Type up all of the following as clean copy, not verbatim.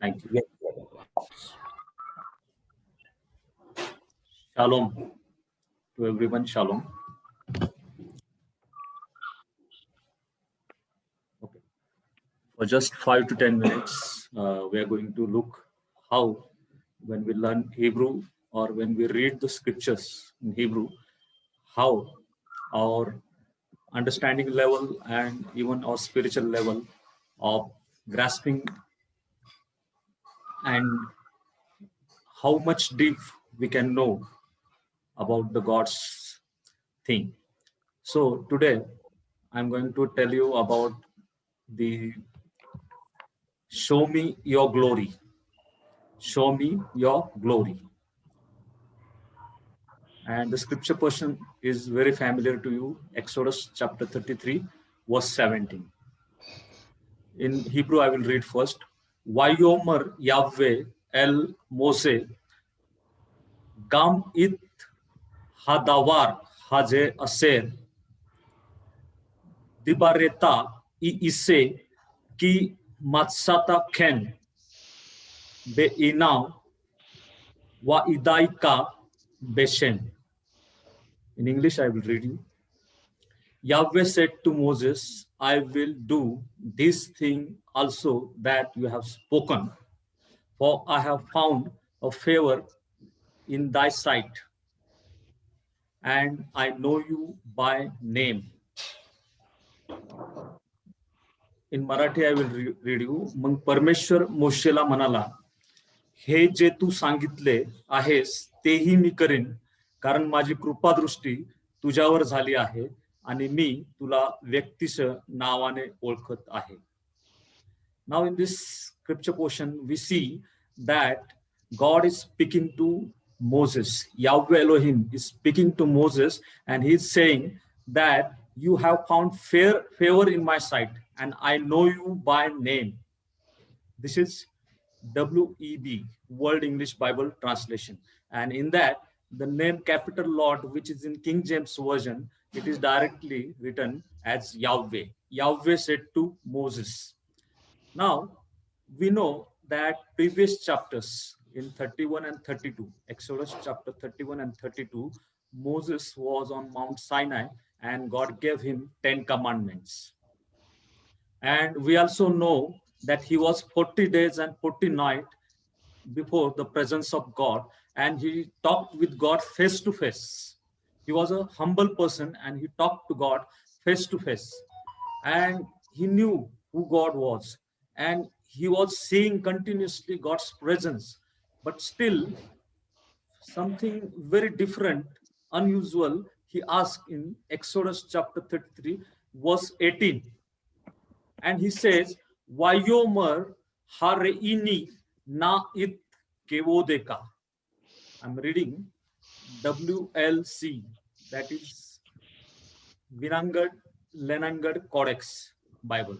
Thank you. Shalom to everyone. Shalom. Okay. For just 5 to 10 minutes, we are going to look how, when we learn Hebrew or when we read the scriptures in Hebrew, how our understanding level and even our spiritual level of grasping and how much deep we can know about the God's thing. So today I'm going to tell you about the show me your glory. Show me your glory. And the scripture portion is very familiar to you. Exodus chapter 33, verse 17. In Hebrew, I will read first. Vayomer Yahweh El Mose Gam it hadavar haze aser dibareta ise ki matsata ken be'inau wa idaika beshen. In English, I will read you. Yahweh said to Moses, I will do this thing also that you have spoken, for I have found a favor in thy sight, and I know you by name. In Marathi, I will read you. मग परमेश्वर मोशेला म्हणाला, हे जे तू सांगितले आहेस तेही मी करीन, कारण माझी कृपादृष्टी तुझ्यावर झाली आहे आणि मी तुला व्यक्तिश नावाने ओळखत आहे. Now in this scripture portion we see that God is speaking to Moses. Yahweh Elohim is speaking to Moses and he's saying that you have found favor in my sight and I know you by name. This is WEB, World English Bible Translation. And in that, the name capital Lord, which is in King James Version, it is directly written as Yahweh. Yahweh said to Moses. Now, we know that previous chapters in 31 and 32, Exodus chapter 31 and 32, Moses was on Mount Sinai and God gave him 10 commandments. And we also know that he was 40 days and 40 nights before the presence of God, and he talked with God face to face. He was a humble person and he talked to God face to face. And he knew who God was. And he was seeing continuously God's presence. But still, something very different, unusual, he asked in Exodus chapter 33, verse 18. And he says, Vayomer hareini na it kevodeka. I'm reading WLC, that is Vinangad Lenangad Codex Bible.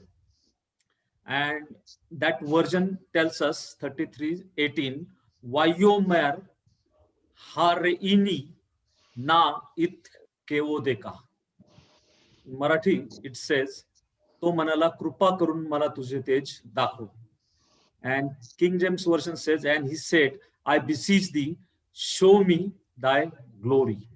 And that version tells us 33:18, Vayomer hareini na it kevodeka. In Marathi, it says, तो म्हणाला कृपा करून मला तुझे तेज दाखव. And King James Version says, and he said, I beseech thee, show me thy glory.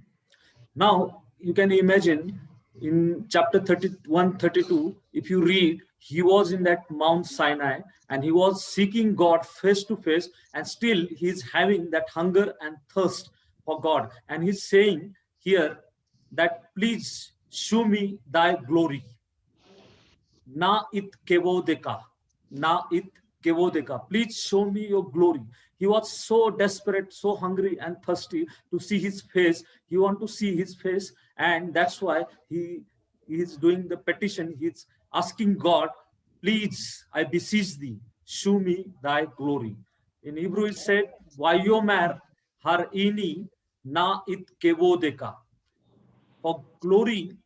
Now, you can imagine in chapter 31, 32, if you read, he was in that Mount Sinai and he was seeking God face to face, and still he's having that hunger and thirst for God. And he's saying here that, please show me thy glory. Na it kevodeka. Na it kevodeka. Please show me your glory. He was so desperate, so hungry and thirsty to see his face. He want to see his face, and that's why he is doing the petition. He's asking God, please, I beseech thee, show me thy glory. In Hebrew it said, Vayomer har ini na it kevodeka. For glory,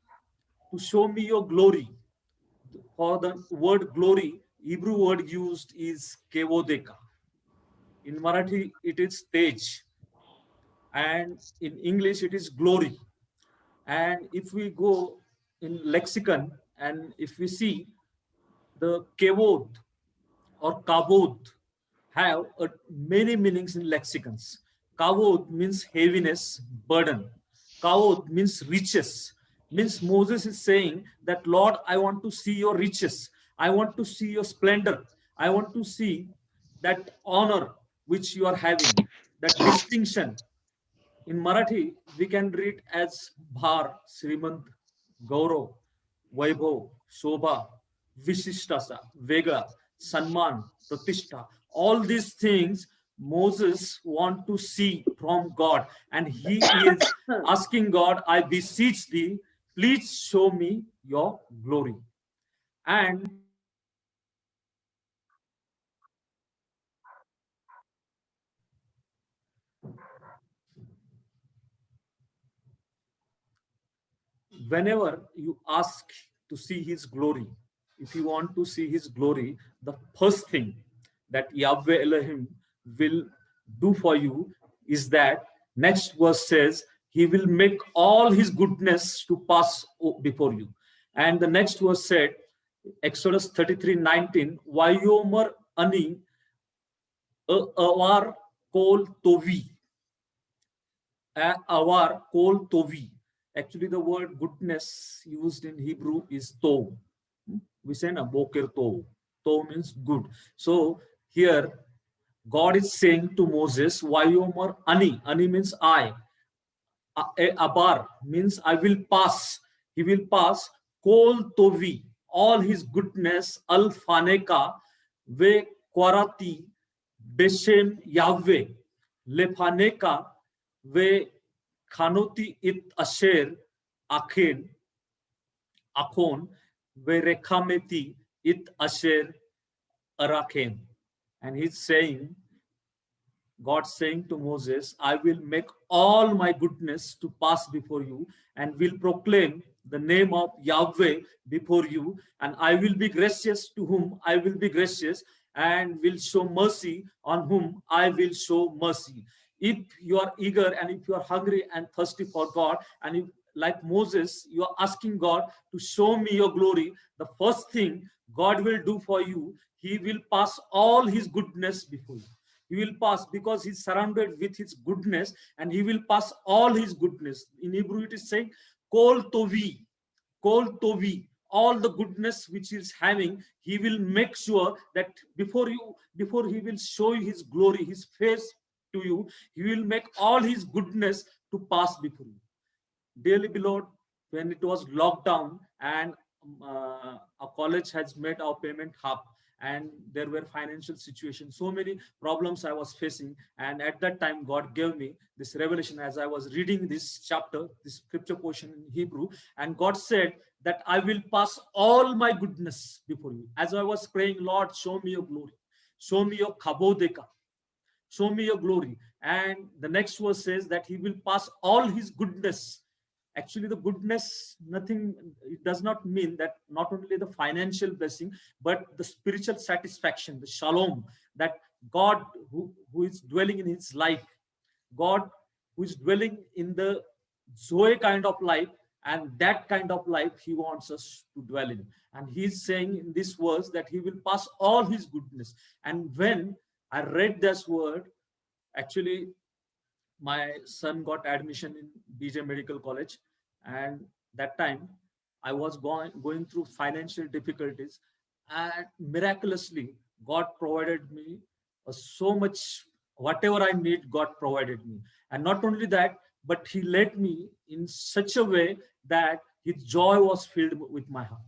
to show me your glory. For the word glory, Hebrew word used is kevodeka. In Marathi, it is tej. And in English, it is glory. And if we go in lexicon and if we see the kevod or kavod, have many meanings in lexicons. Kavod means heaviness, burden. Kavod means riches. Means Moses is saying that, Lord, I want to see your riches. I want to see your splendor. I want to see that honor which you are having, that distinction. In Marathi, we can read as Bhar, Srimant, Gaurav, Vaibhav, Shobha, Vishishtasa, Vega, Sanman, Pratishtha. All these things Moses want to see from God, and he is asking God, I beseech thee, please show me your glory. And whenever you ask to see his glory, if you want to see his glory, the first thing that Yahweh Elohim will do for you is that next verse says, he will make all his goodness to pass before you. And the next verse said, Exodus 33:19, Vayomer ani avar kol tovi, awar kol tovi. Actually, the word goodness used in Hebrew is tov. We say na boker tov. Tov means good. So here, God is saying to Moses, Vayomer ani. Ani means I. Abar means I will pass. He will pass kol tovi, all his goodness, al faneka, ve kwarati, beshem Yahweh, lefaneka, ve khanoti it asher, achen, akon, ve rekhameti it asher, arachen. And he's saying, God saying to Moses, I will make all my goodness to pass before you and will proclaim the name of Yahweh before you, and I will be gracious to whom I will be gracious, and will show mercy on whom I will show mercy. If you are eager and if you are hungry and thirsty for God, and if, like Moses, you are asking God to show me your glory, the first thing God will do for you, he will pass all his goodness before you. He will pass because he's surrounded with his goodness, and he will pass all his goodness. In Hebrew, it is saying, Kol Tovi, all the goodness which he is having, he will make sure that before he will show you his glory, his face to you, he will make all his goodness to pass before you. Dearly beloved, when it was lockdown and a college has made our payment half, and there were financial situations, so many problems I was facing, and at that time God gave me this revelation as I was reading this chapter, this scripture portion in Hebrew, and God said that I will pass all my goodness before you. As I was praying, Lord, show me your glory, show me your kabodeka, show me your glory. And the next verse says that he will pass all his goodness. Actually, the goodness, nothing, it does not mean that not only the financial blessing, but the spiritual satisfaction, the shalom, that God who is dwelling in his life, God who is dwelling in the Zoe kind of life, and that kind of life he wants us to dwell in. And he's saying in this verse that he will pass all his goodness. And when I read this word, actually, my son got admission in BJ Medical College, and that time I was going through financial difficulties, and miraculously God provided me so much. Whatever I need, God provided me. And not only that, but he led me in such a way that his joy was filled with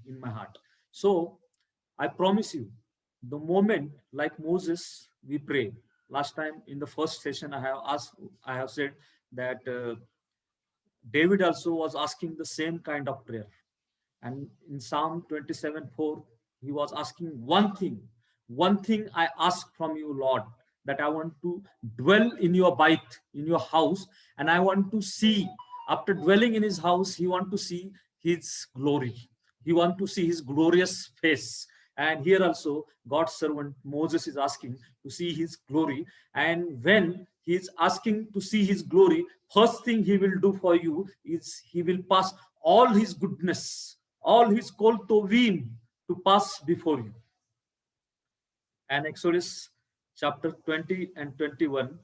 in my heart. So I promise you, the moment, like Moses, we pray. Last time in the first session, I have said that David also was asking the same kind of prayer. And in Psalm 27:4, he was asking one thing I ask from you, Lord, that I want to dwell in your bait, in your house, and I want to see, after dwelling in his house, he want to see his glory. He want to see his glorious face. And here also, God's servant Moses is asking to see his glory. And when he is asking to see his glory, first thing he will do for you is he will pass all his goodness, all his kol tovim to pass before you. And Exodus chapter 20 and 21,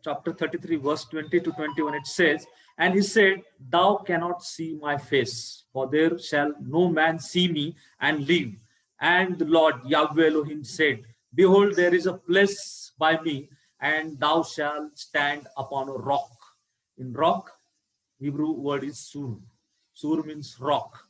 chapter 33, verse 20 to 21, it says, "And he said, Thou cannot see my face, for there shall no man see me and live. And the Lord Yahweh Elohim said, Behold, there is a place by me, and thou shalt stand upon a rock." In rock, Hebrew word is sur. Sur means rock.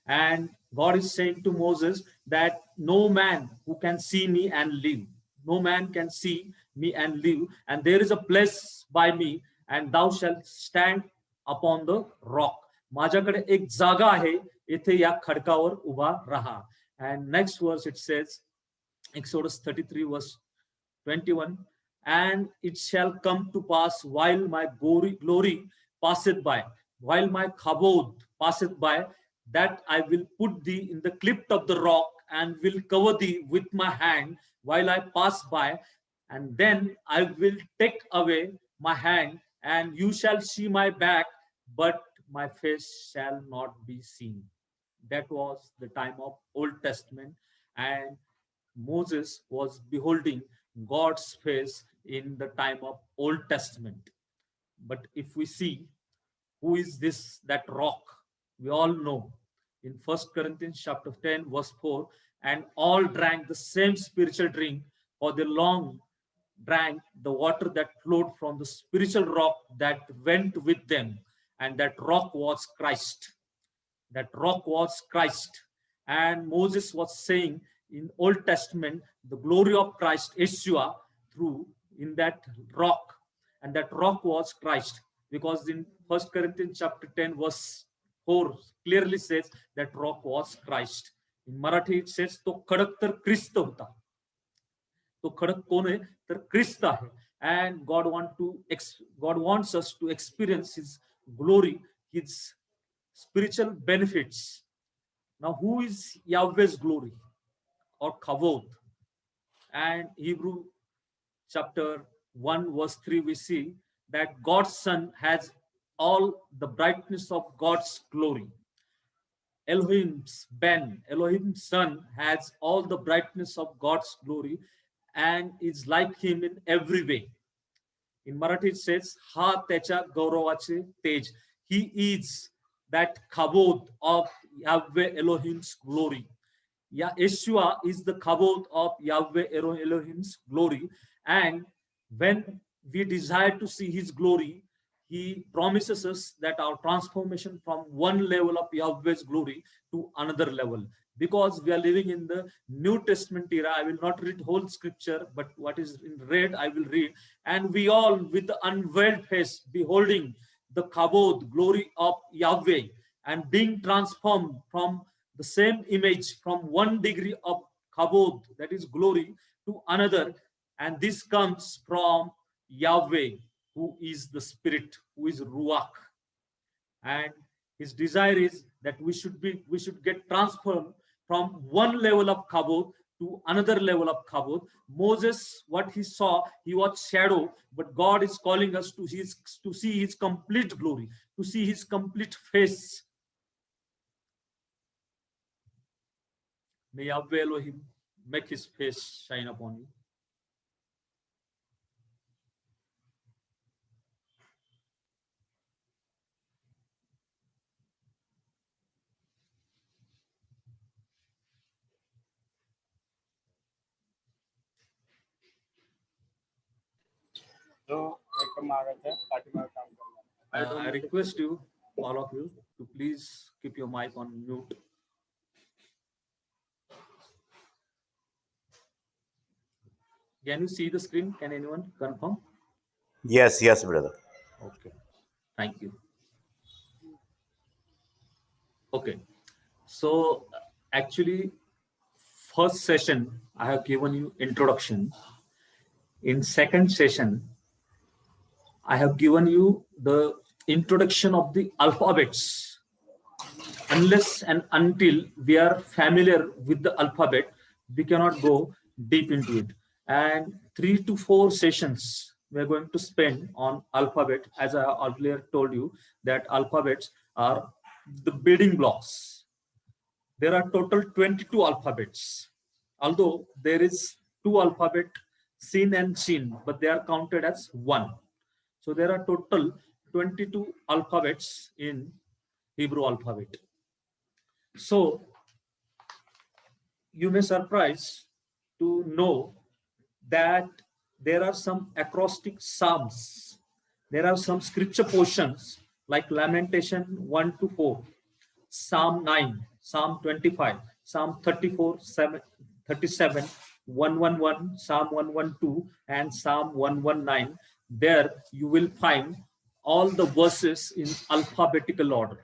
And God is saying to Moses that no man who can see me and live. No man can see me and live. And there is a place by me, and thou shalt stand upon the rock. माझ्याकडे एक जागा आहे, येथे या खडकावर उभा राहा. And next verse it says, Exodus 33 verse 21, "And it shall come to pass while my glory passeth by, while my kabod passeth by, that I will put thee in the cleft of the rock and will cover thee with my hand while I pass by, and then I will take away my hand, and you shall see my back, but my face shall not be seen." That was the time of Old Testament, and Moses was beholding God's face in the time of Old Testament. But if we see who is this, that rock, we all know in 1 Corinthians chapter 10 verse 4, "And all drank the same spiritual drink, for they long drank the water that flowed from the spiritual rock that went with them, and that rock was Christ." That rock was Christ. And Moses was saying in Old Testament, the glory of Christ, Yeshua, through in that rock. And that rock was Christ. Because in 1 Corinthians chapter 10 verse 4 clearly says that rock was Christ. In Marathi it says, तो खडक तर ख्रिस्त होता. तो खडक कोण आहे तर ख्रिस्त आहे. And God wants us to experience his glory, his spiritual benefits. Now, who is Yahweh's glory or kavod? And Hebrew chapter 1 verse 3, we see that God's Son has all the brightness of God's glory. Elohim's Son has all the brightness of God's glory and is like him in every way. In Marathi it says, "Ha त्याच्या गौरवाचे तेज." He is that kavod of Yahweh Elohim's glory. Yeshua is the kavod of Yahweh Elohim's glory. And when we desire to see his glory, he promises us that our transformation from one level of Yahweh's glory to another level. Because we are living in the New Testament era, I will not read whole scripture, but what is in red, I will read. "And we all with the unveiled face, beholding the kavod, glory of Yahweh, and being transformed from the same image, from one degree of kavod, that is glory, to another. And this comes from Yahweh, who is the Spirit, who is Ruach." And his desire is that we should get transformed from one level of kavod to another level of kavod. Moses, what he saw, he was shadow, but God is calling us to see his complete glory, to see his complete face. May Yahweh Elohim make his face shine upon you. I request you, all of you, to please keep your mic on mute. Can you see the screen? Can anyone confirm? Yes, brother. Okay, thank you. Okay, so actually, first session I have given you introduction. In second session, I have given you the introduction of the alphabets. Unless and until we are familiar with the alphabet, we cannot go deep into it. And 3 to 4 sessions we are going to spend on alphabet. As I earlier told you, that alphabets are the building blocks. There are total 22 alphabets. Although there is two alphabet, sin and shin, but they are counted as one. So there are total 22 alphabets in Hebrew alphabet. So you may surprise to know that there are some acrostic psalms. There are some scripture portions like Lamentation 1 to 4, Psalm 9, Psalm 25, Psalm 34, 37, 111, Psalm 112, and Psalm 119. There you will find all the verses in alphabetical order.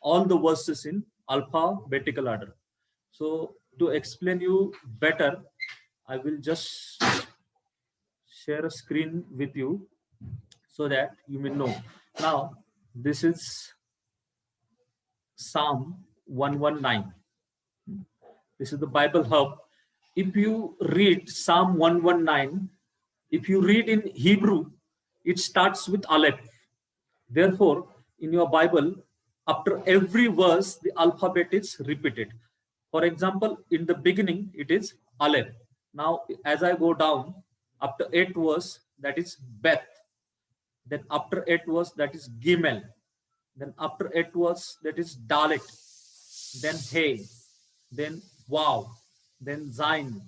All the verses in alphabetical order. So to explain you better, I will just share a screen with you so that you may know. Now, this is Psalm 119. This is the Bible Hub. If you read Psalm 119, if you read in Hebrew, it starts with Aleph. Therefore, in your Bible, after every verse, the alphabet is repeated. For example, in the beginning, it is Aleph. Now, as I go down, after 8 verse, that is Beth. Then after 8 verse, that is Gimel. Then after 8 verse, that is Dalet. Then Hey. Then Wow. Then Zain.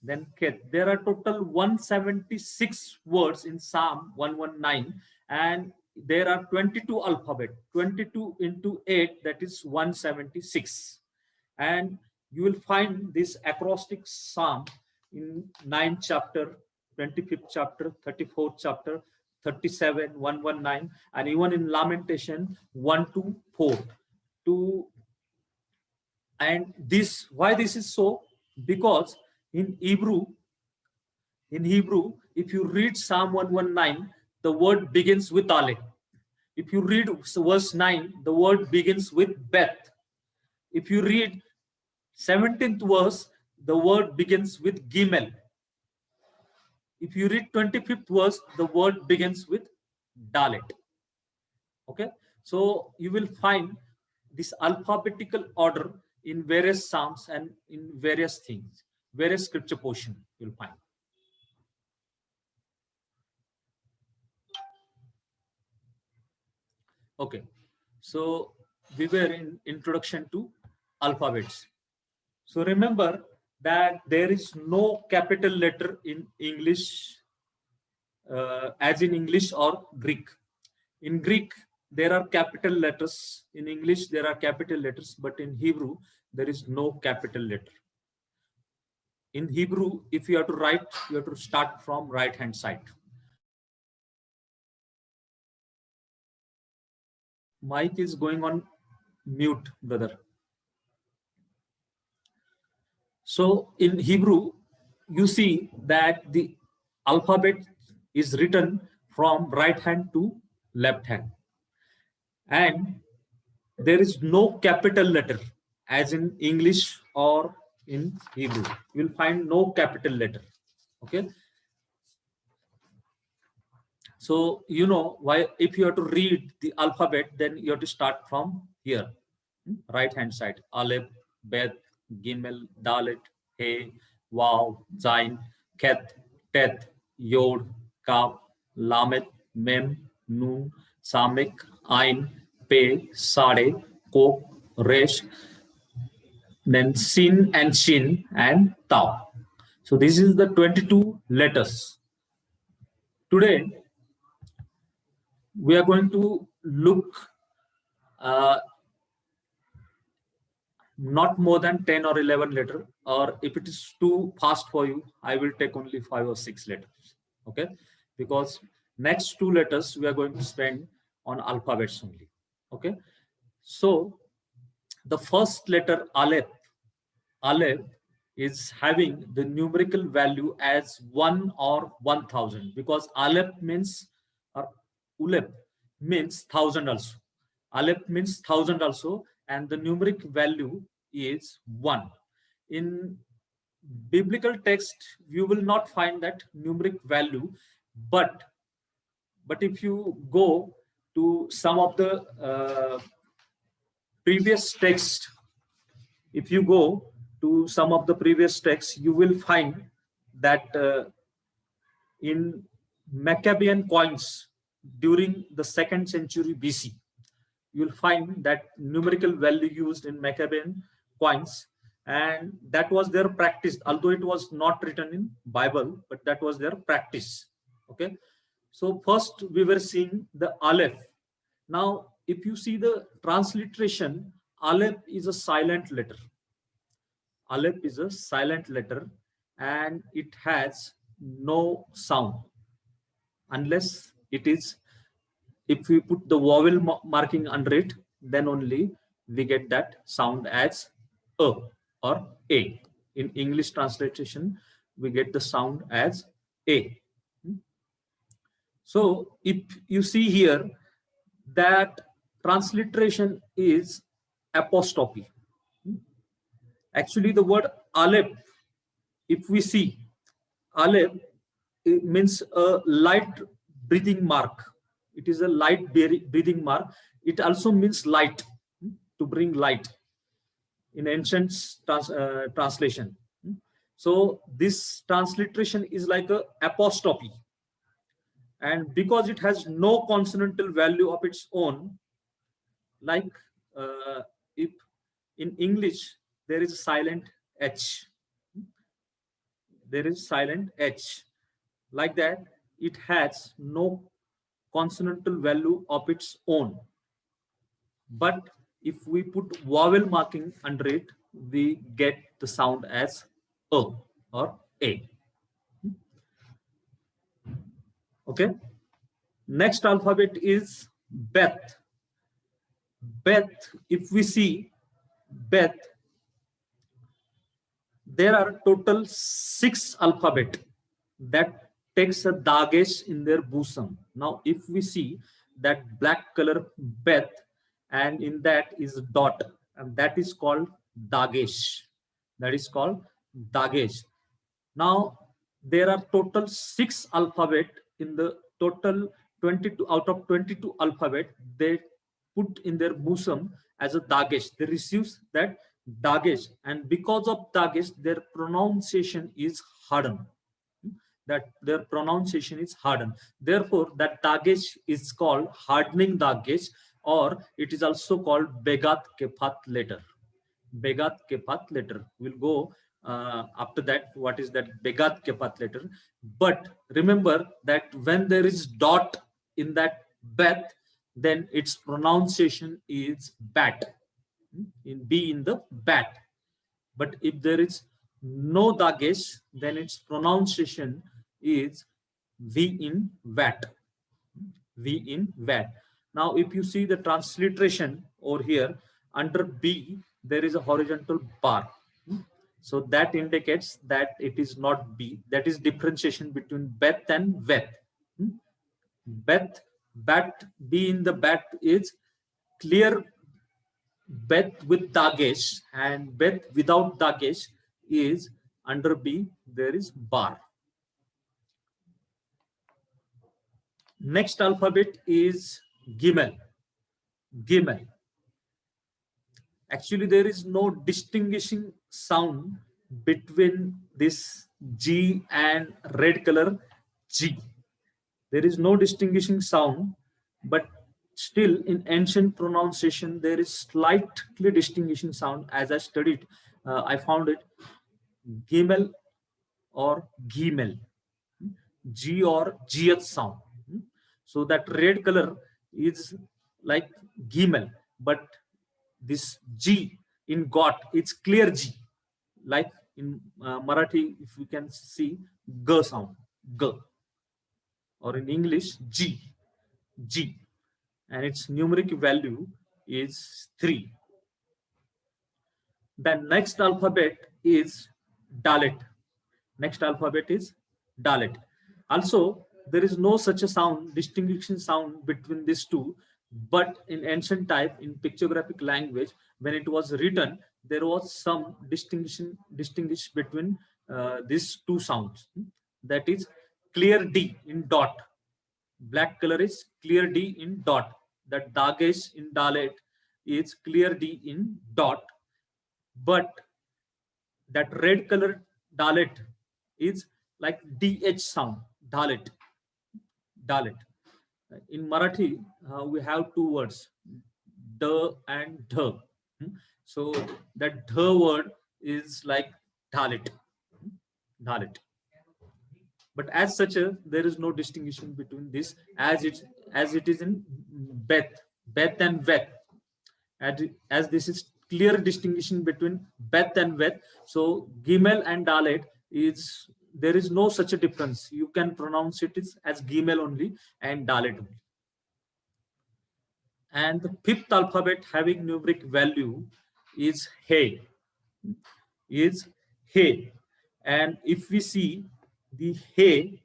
Then Ket. There are total 176 words in Psalm 119, and there are 22 alphabet. 22 into 8, that is 176. And you will find this acrostic psalm in 9th chapter, 25th chapter, 34th chapter, 37, 119, and even in Lamentation 1 to 4. And this, why this is so? Because in Hebrew, if you read Psalm 119, the word begins with Aleph. If you read verse 9, the word begins with Beth. If you read 17th verse, the word begins with Gimel. If you read 25th verse, the word begins with Dalet. Okay, so you will find this alphabetical order in various psalms and in various things, various scripture portion you'll find. Okay, so we were in introduction to alphabets. So remember that there is no capital letter in English, as in English or Greek. In Greek, there are capital letters. In English, there are capital letters, but in Hebrew, there is no capital letter. In Hebrew, if you have to write, you have to start from right-hand side. Mic is going on mute, brother. So in Hebrew, you see that the alphabet is written from right hand to left hand. And there is no capital letter as in English or in Hebrew. You will find no capital letter. Okay. So, you know, why if you have to read the alphabet, then you have to start from here, right hand side. Aleph, Bet, Gimel, Dalet, He, Waw, Zain, Ket, Tet, Yod, Kaf, Lamet, Mem, Nun, Samek, Ain, Pe, Sade, Kop, Resh, then Sin and Shin and Tau. So this is the 22 letters. Today, we are going to look not more than 10 or 11 letter, or if it is too fast for you, I will take only 5 or 6 letters. Okay, because next 2 letters we are going to spend on alphabets only. Okay, so the first letter Aleph is having the numerical value as 1 or 1000, because Aleph means, or Ulep means 1000 also. Aleph means 1000 also, and the numeric value is 1. In biblical text, you will not find that numeric value, but if you go to some of the previous text, if you go to some of the previous texts, you will find that in Maccabean coins during the 2nd century BC, you'll find that numerical value used in Maccabean coins, and that was their practice, although it was not written in Bible, but that was their practice. Okay, so first we were seeing the Aleph. Now if you see the transliteration, Aleph is a silent letter. Aleph is a silent letter and it has no sound unless it is, if we put the vowel marking under it, then only we get that sound as a or a. In English translation, we get the sound as a. So if you see here, that transliteration is apostrophe. Actually, the word Aleph, if we see, Aleph, it means a light breathing mark. It is a light breathing mark. It also means light, to bring light in ancient translation. So this transliteration is like a apostrophe, and because it has no consonantal value of its own, like if in English there is a silent H, there is silent H, like that, it has no consonantal value of its own. But if we put vowel marking under it, we get the sound as a or a. Okay. Next alphabet is Beth. Beth, if we see Beth, there are total 6 alphabet that takes a dagesh in their bosom. Now, if we see that black color Beth, and in that is dot, and that is called dagesh. That is called dagesh. Now, there are total 6 alphabet in the total 22 out of 22 alphabet they put in their bosom as a dagesh. They receive that dagesh, and because of dagesh, their pronunciation is hardened. That their pronunciation is hardened. Therefore, that dagesh is called hardening dagesh, or it is also called Begat Kefat letter. Begat Kefat letter. We'll go after that. What is that Begat Kefat letter? But remember that when there is dot in that Beth, then its pronunciation is bat. In B in the bat. But if there is no dagesh, then its pronunciation is V in vat. V in vat. Now, if you see the transliteration over here, under B, there is a horizontal bar. So that indicates that it is not B. That is differentiation between Beth and Veth. Beth, bat, B in the bat is clear Beth with dagesh, and Beth without dagesh is under B, there is bar. Next alphabet is Gimel. Gimel. Actually, there is no distinguishing sound between this G and red color G. There is no distinguishing sound, but still in ancient pronunciation, there is slightly distinguishing sound. As I studied, I found it Gimel or Gimel, G or GH sound. So that red color is like Gimel, but this G in got, it's clear G, like in Marathi, if you can see G sound, G, or in English G, G, and its numeric value is 3. The next alphabet is Dalet. Next alphabet is Dalet. Also, there is no such a sound, distinguishing sound between these two, but in ancient type, in pictographic language, when it was written, there was some distinguish between these two sounds. That is clear D in dot. Black color is clear D in dot. That dagesh in Dalet is clear D in dot. But that red color Dalet is like DH sound, Dalit, Dalit. In Marathi, we have two words, D and Dh. So that Dh word is like Dalit, Dalit. But as such, there is no distinction between this as it is in Beth and Vet. As this is clear distinction between Beth and Vet, so Gimel and Dalet is there is no such a difference. You can pronounce it as Gimel only and Dalet only. And the fifth alphabet having numeric value is He. Is He. And if we see the He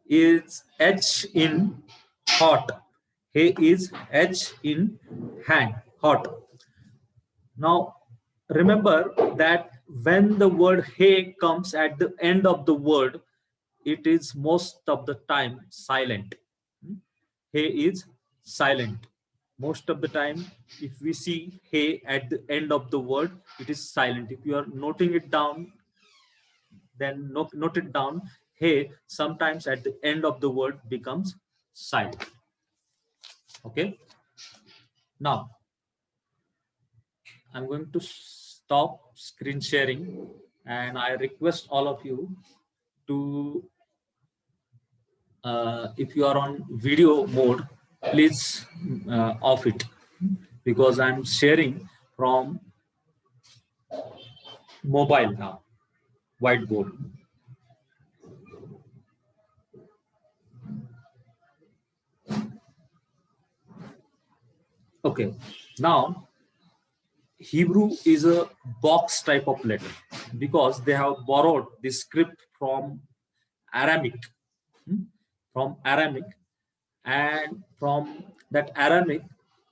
is H in hot. He is H in hand, hot. Now, remember that when the word He comes at the end of the word, it is most of the time silent. He is silent. Most of the time, if we see He at the end of the word, it is silent. If you are noting it down, then note it down. He sometimes at the end of the word becomes silent. Okay. Now, I'm going to stop screen sharing, and I request all of you to, if you are on video mode, please off it, because I'm sharing from mobile now, whiteboard. Okay, now Hebrew is a box type of letter because they have borrowed the script from Aramaic, and from that Aramaic,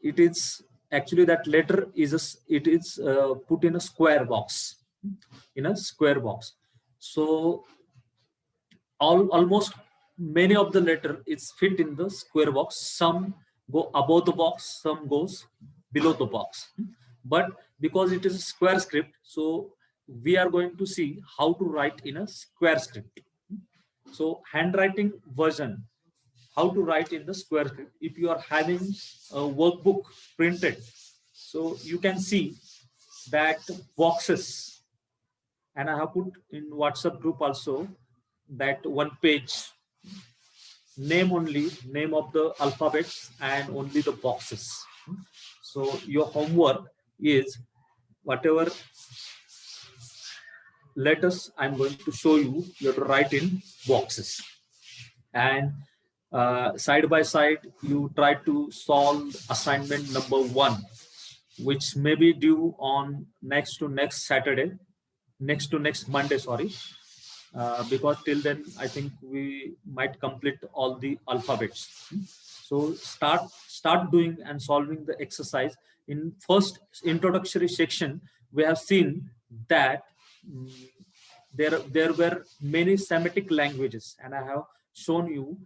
it is actually that letter is put in a square box, So almost many of the letter is fit in the square box. Some go above the box, some goes below the box. But because it is a square script, so we are going to see how to write in a square script. So handwriting version, how to write in the square script. If you are having a workbook printed, so you can see that boxes, and I have put in WhatsApp group also that one page, name of the alphabets and only the boxes. So your homework is whatever letters I'm going to show you, you have to write in boxes. And side by side, you try to solve assignment number 1, which may be due on next to next Monday, sorry. Because till then, I think we might complete all the alphabets. So start doing and solving the exercise. In first introductory section, we have seen that there were many Semitic languages, and I have shown you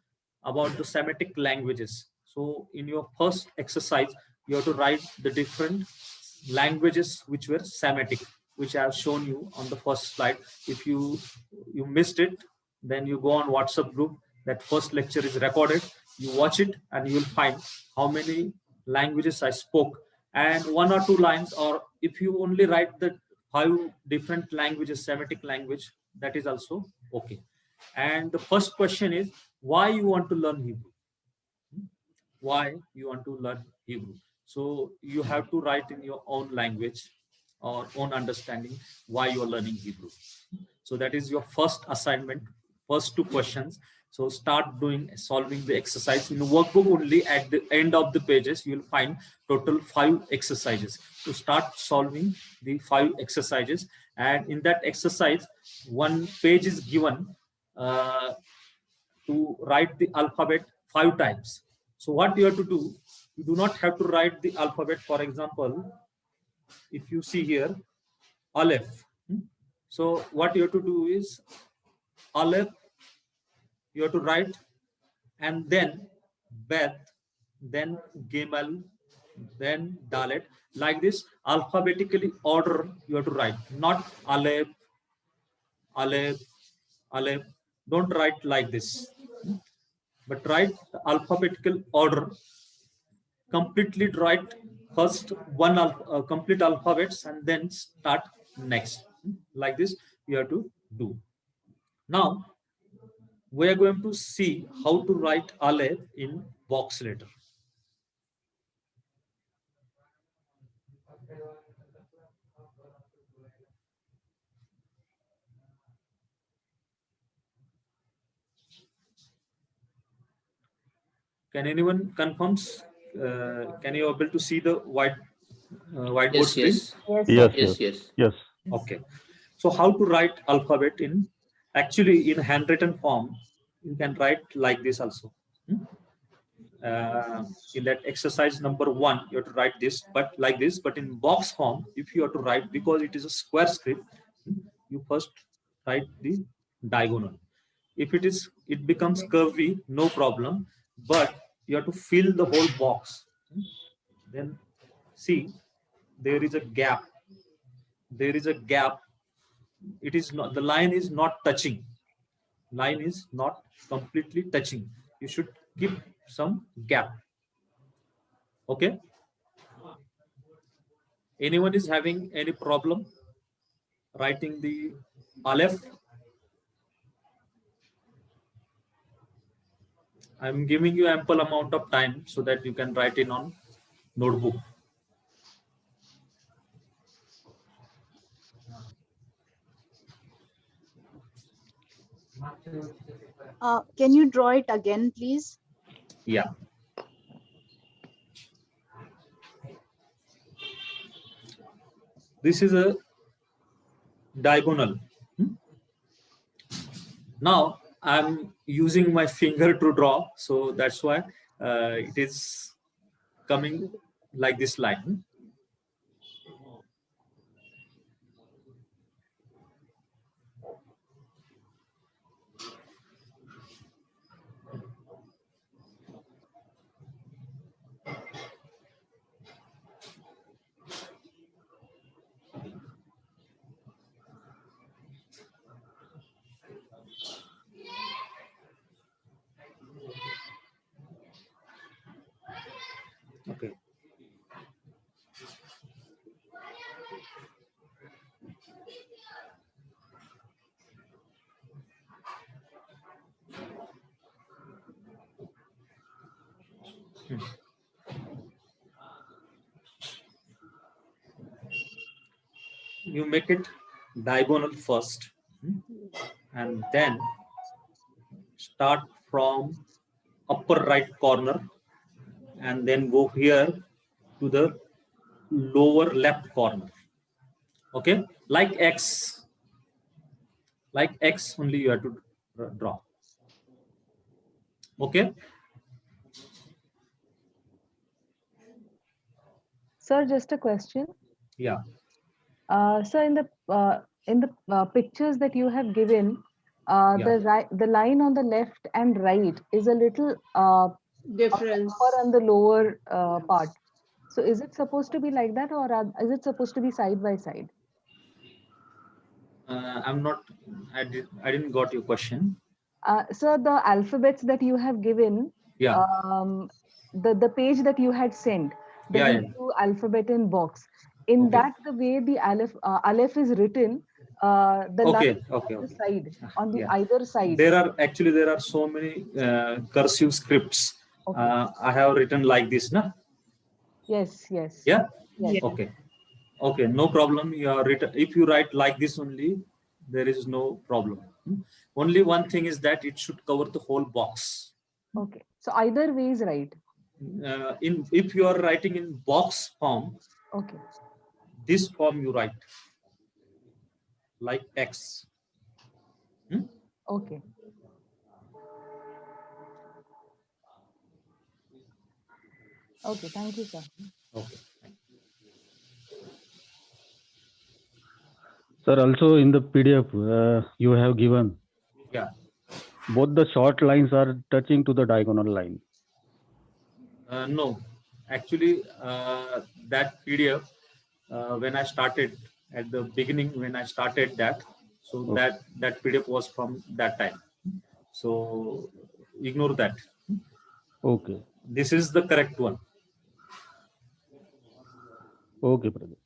about the Semitic languages. So in your first exercise, you have to write the different languages which were Semitic, which I have shown you on the first slide. If you missed it, then you go on WhatsApp group. That first lecture is recorded. You watch it and you will find how many languages I spoke, and 1 or 2 lines, or if you only write the 5 different languages, Semitic language, that is also okay. And the first question is, why you want to learn Hebrew? Why you want to learn Hebrew? So you have to write in your own language or own understanding why you are learning Hebrew. So that is your first assignment, first 2 questions. So start solving the exercise in the workbook. Only at the end of the pages, you will find total 5 exercises. So start solving the 5 exercises. And in that exercise, 1 page is given to write the alphabet 5 times. So what you have to do, you do not have to write the alphabet. For example, if you see here, Aleph. So what you have to do is Aleph, you have to write, and then Beth, then Gimel, then Dalet. Like this, alphabetically order you have to write, not Aleph, Aleph, Aleph. Don't write like this, but write the alphabetical order. Completely write first one complete alphabets and then start next. Like this, you have to do. Now, we are going to see how to write Aleph in box letter. Can anyone confirms? Can you able to see the whiteboard Yes, screen? yes, Yes, Yes, yes, yes. yes. Okay. So how to write alphabet in actually in handwritten form? You can write like this also. In that exercise number 1, you have to write this, but like this. But in box form, if you have to write, because it is a square script, you first write the diagonal. If it becomes curvy, no problem. But you have to fill the whole box. Then see, there is a gap. There is a gap. It is not, the line is not touching. Line is not completely touching. You should keep some gap. Okay. Anyone is having any problem writing the Aleph? I'm giving you ample amount of time so that you can write in on notebook. Can you draw it again, please? Yeah. This is a diagonal. Now I'm using my finger to draw, so that's why it is coming like this line. Okay. You make it diagonal first, and then start from upper right corner and then go here to the lower left corner. Okay, like X only you have to draw. Okay. Sir, just a question. Yeah. So in the pictures that you have given, Yeah. the line on the left and right is a little Difference. upper and the lower part. So is it supposed to be like that, or is it supposed to be side by side? I'm not. I didn't got your question. So the alphabets that you have given, Yeah. The page that you had sent, the Yeah, yeah. Hebrew alphabet in box. In Okay. that, the way the Aleph is written, the Okay. line Okay. on the Okay. side, on the Yeah. either side. There are so many cursive scripts. Okay. I have written like this, na? Yes, yes. Yeah. Yes. Okay. Okay. No problem. You are written. If you write like this only, there is no problem. Only one thing is that it should cover the whole box. Okay. So either way is right. If you are writing in box form, Okay. this form you write like X. Okay. Okay. Thank you, sir. Okay. Sir, also in the PDF you have given, Yeah. both the short lines are touching to the diagonal line. No, actually, that PDF, when I started at the beginning, when I started that, So Okay. that PDF was from that time. So ignore that. Okay. This is the correct one. Okay, brother.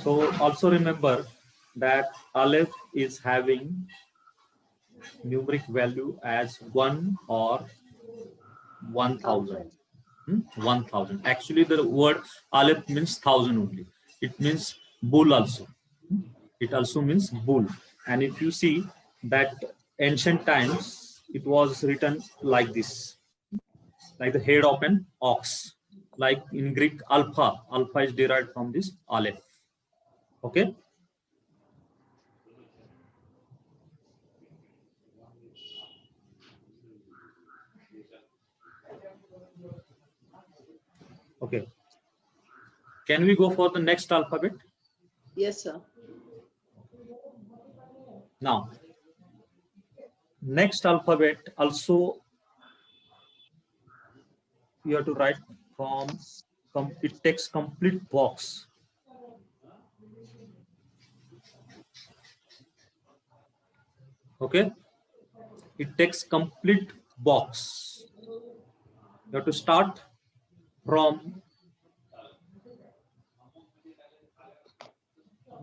So also remember that Aleph is having numeric value as 1 or 1000. 1000. Actually, the word Aleph means 1000 only. It means bull also. It also means bull. And if you see that ancient times, it was written like this, like the head of an ox. Like in Greek, alpha. Alpha is derived from this Aleph. Okay. Okay. Can we go for the next alphabet? Yes, sir. Now, next alphabet also you have to write from, it takes complete box. Okay. It takes complete box. You have to start from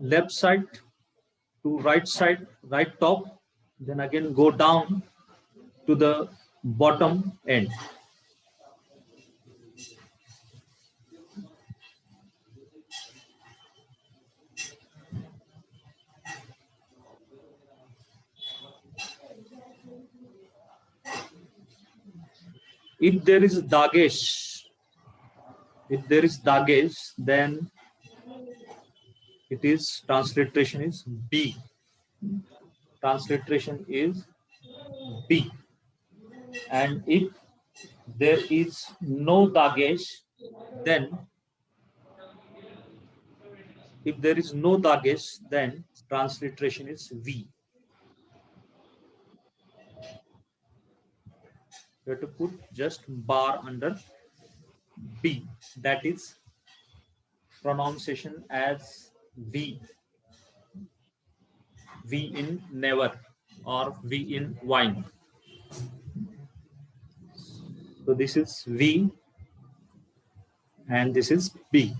left side to right side, right top, then again go down to the bottom end. If there is Dagesh, then it is transliteration is B. Transliteration is B. And if there is no Dagesh, then transliteration is V. You have to put just bar under B. That is pronunciation as V. V in never or V in wine. So this is V and this is B.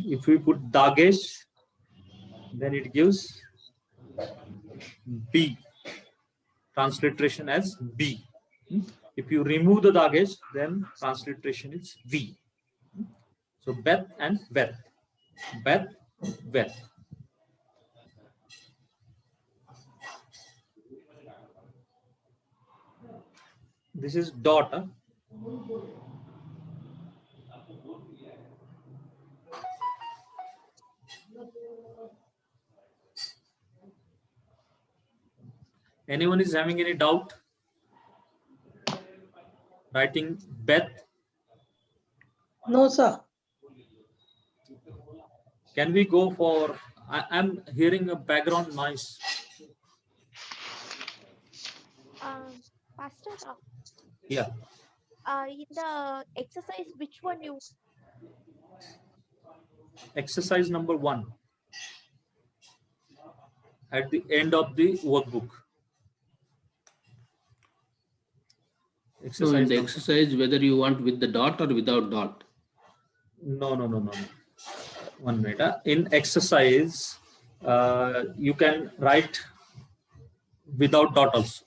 If we put Dagesh, then it gives B. Transliteration as B. If you remove the Dagesh, then transliteration is V. So Beth and Beth. Beth, Beth. This is daughter. Anyone is having any doubt? Writing Beth. No, sir. Can we go for, I'm hearing a background noise. Pastor, Yeah. in the exercise, which one you? Exercise number 1. At the end of the workbook. So in the number- exercise, whether you want with the dot or without dot. No. 1 minute. In exercise, you can write without dot also.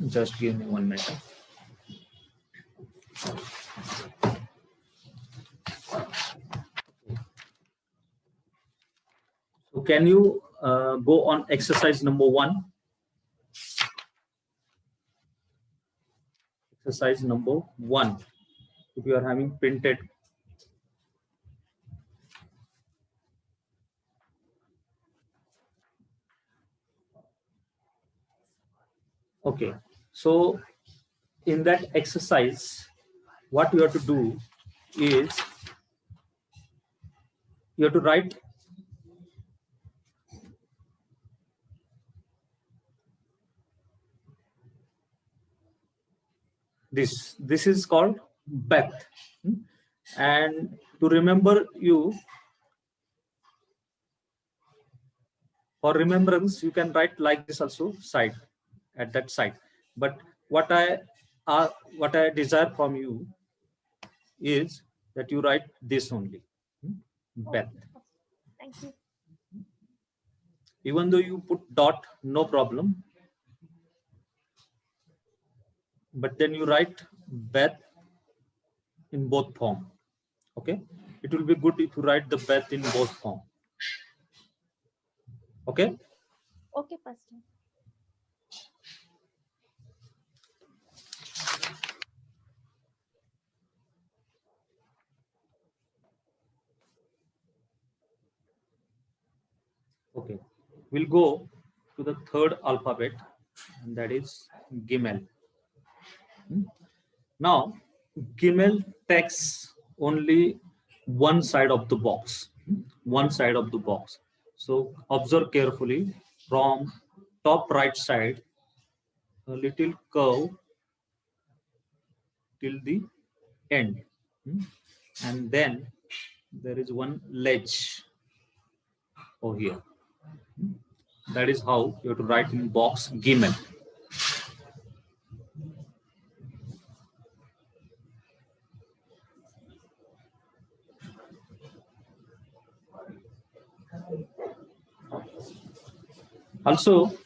Just give me 1 minute. So can you go on exercise number 1? Exercise number 1. If you are having printed. Okay. So in that exercise, what you have to do is you have to write This is called Beth. And to remember you, for remembrance, you can write like this also, side, at that side. But what I desire from you is that you write this only, Beth. Thank you. Even though you put dot, no problem. But then you write Beth in both form. Okay, it will be good if you write the Beth in both form. Okay. Okay, Pastor. Okay, we'll go to the third alphabet, and that is Gimel. Now, Gimel takes only one side of the box, one side of the box. So observe carefully from top right side, a little curve till the end, and then there is one ledge over here. That is how you have to write in box Gimel. Also,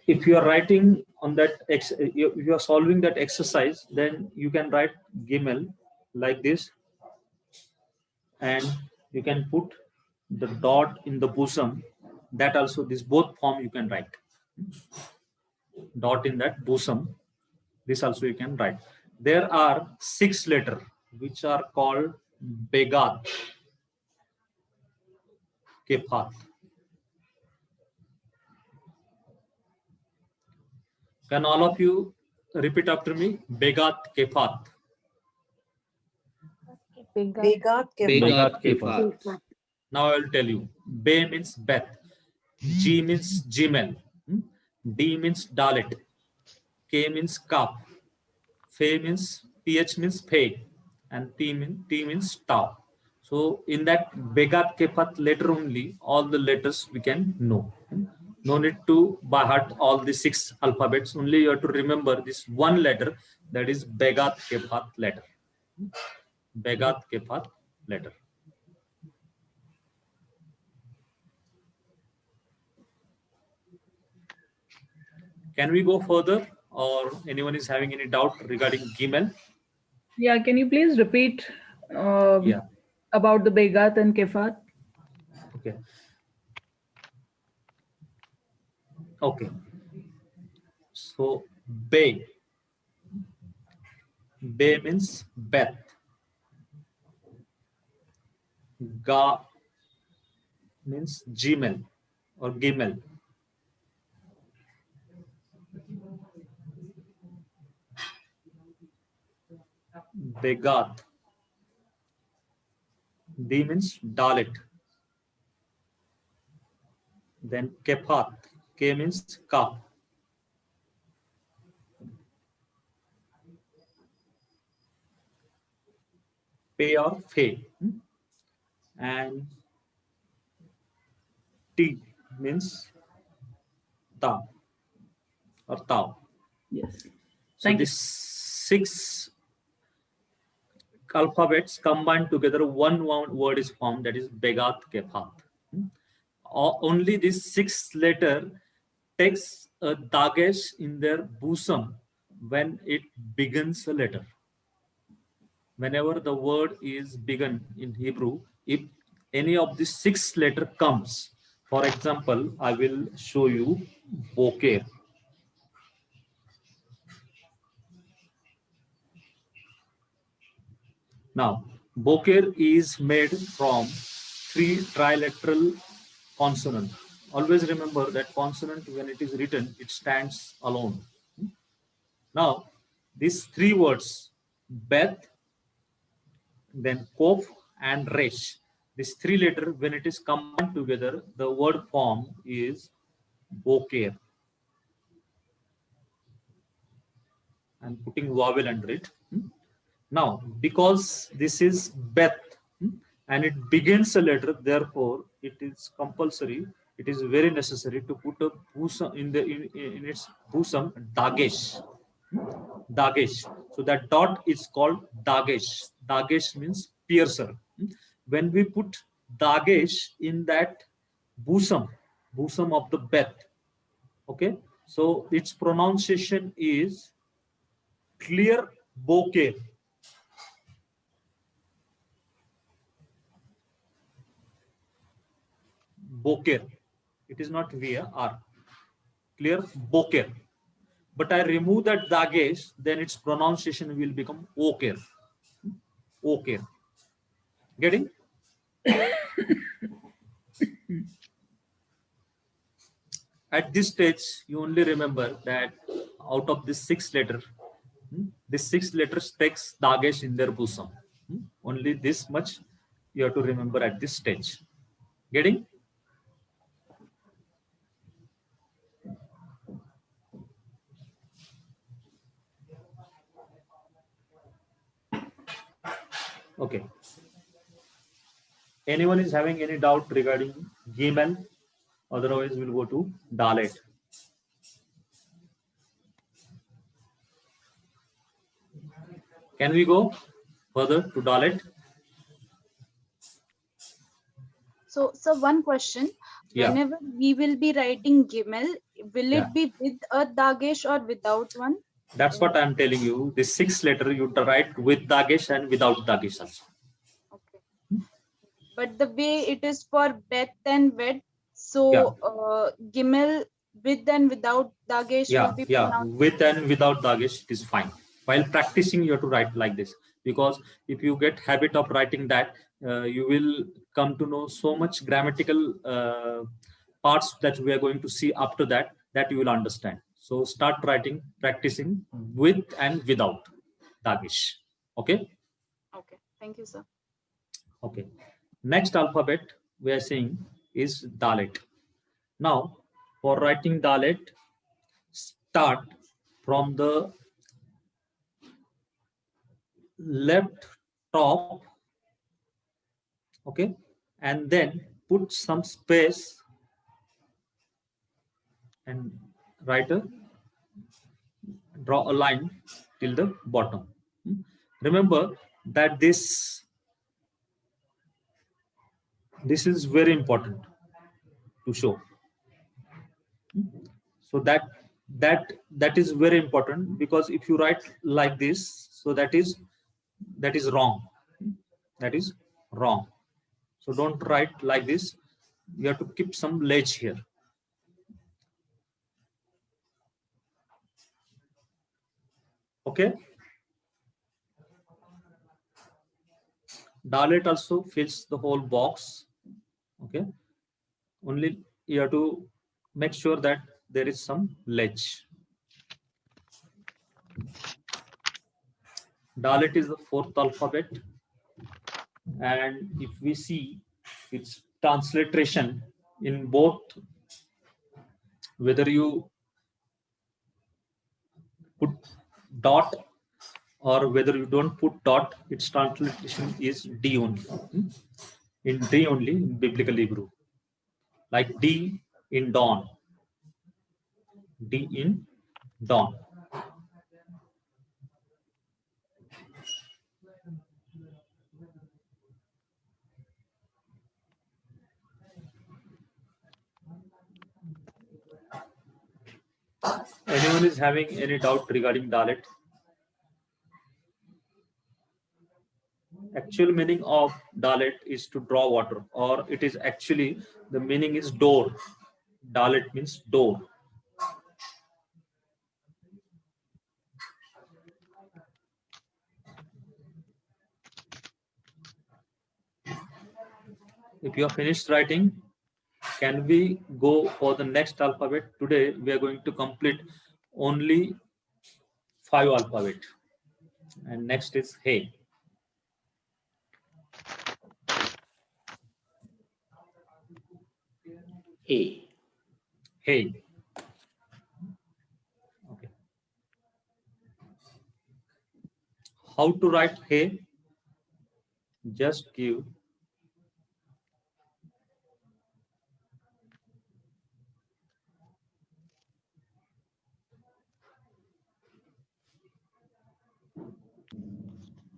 if you are writing on that, you are solving that exercise, then you can write Gimel like this, and you can put the dot in the bosom. That also, this both form you can write. Dot in that bosom. This also you can write. There are 6 letters which are called Begat, Kefat. Can all of you repeat after me? Begat, Kefat. Begat. Begat Kefat. Now I will tell you. Be means Beth. G means Gimel. D means Dalet. K means Kaf. Fe means PH means Fe. And T means Tau. So in that Begat Kefat letter only, all the letters we can know. No need to by heart all the 6 alphabets. Only you have to remember this one letter, that is Begat Kefat letter. Begat Kefat letter. Can we go further, or anyone is having any doubt regarding Gimel? Yeah, can you please repeat Yeah. about the Begat and Kefat? Okay. Okay. So Be means Beth. Ga means Gimel or Gimel. Begat. D means Dalet. Then Kefat. K means Kaf. Pe or Fe. And T means Ta or Tau. Yes. So Thank you. these 6 alphabets combined together, one word is formed, that is Begat Kefat. Only this 6th letter takes a dagesh in their bosom when it begins a letter. Whenever the word is begun in Hebrew, if any of the 6th letter comes, for example, I will show you Boker. Now, Boker is made from 3 trilateral consonants. Always remember that consonant, when it is written, it stands alone. Now, these 3 words, Beth, then Kof and Resh, these 3 letters, when it is combined together, the word form is Boker. I'm putting vowel under it. Now, because this is Beth and it begins a letter, therefore it is compulsory. It is very necessary to put a Bhusam in its Bhusam Dagesh. Dagesh. So that dot is called Dagesh. Dagesh means piercer. When we put Dagesh in that Bhusam of the Beth, okay, so its pronunciation is clear bokeh. Boker. It is not via R. Clear Boker. But I remove that Dagesh, then its pronunciation will become Oker. Oker. Getting? At this stage, you only remember that out of this 6 letter, this 6 letters takes Dagesh in their Bhusam. Only this much you have to remember at this stage. Getting? Okay. Anyone is having any doubt regarding Gimel? Otherwise, we'll go to Dalet. Can we go further to Dalet? So, one question. Yeah. Whenever we will be writing Gimel, will Yeah. it be with a Dagesh or without one? That's what I'm telling you. The 6 letter you write with Dagesh and without Dagesh also. Okay. But the way it is for Beth and Ved, so Gimel with and without Dagesh will be pronounced. With and without Dagesh, it is fine. While practicing, you have to write like this, because if you get habit of writing that, you will come to know so much grammatical parts that we are going to see after that you will understand. So start writing, practicing with and without Dagesh. Okay. Okay. Thank you, sir. Okay. Next alphabet we are seeing is Dalet. Now, for writing Dalet, start from the left top, okay, and then put some space and draw a line till the bottom. Remember that this is very important to show. So that is very important, because if you write like this, so that is wrong. That is wrong. So don't write like this. You have to keep some ledge here. Okay. Dalet also fills the whole box. Okay. Only you have to make sure that there is some ledge. Dalet is the 4th alphabet, and if we see its transliteration in both, whether you put dot or whether you don't put dot, its transliteration is D only. In D only in Biblical Hebrew, like D in dawn. D in dawn. Anyone is having any doubt regarding Dalet? Actual meaning of Dalet is to draw water, or it is actually, the meaning is door. Dalet means door. If you are finished writing, can we go for the next alphabet? Today we are going to complete only 5 alphabet, and next is Hey. A. Hey. Okay. how to write hey? Just give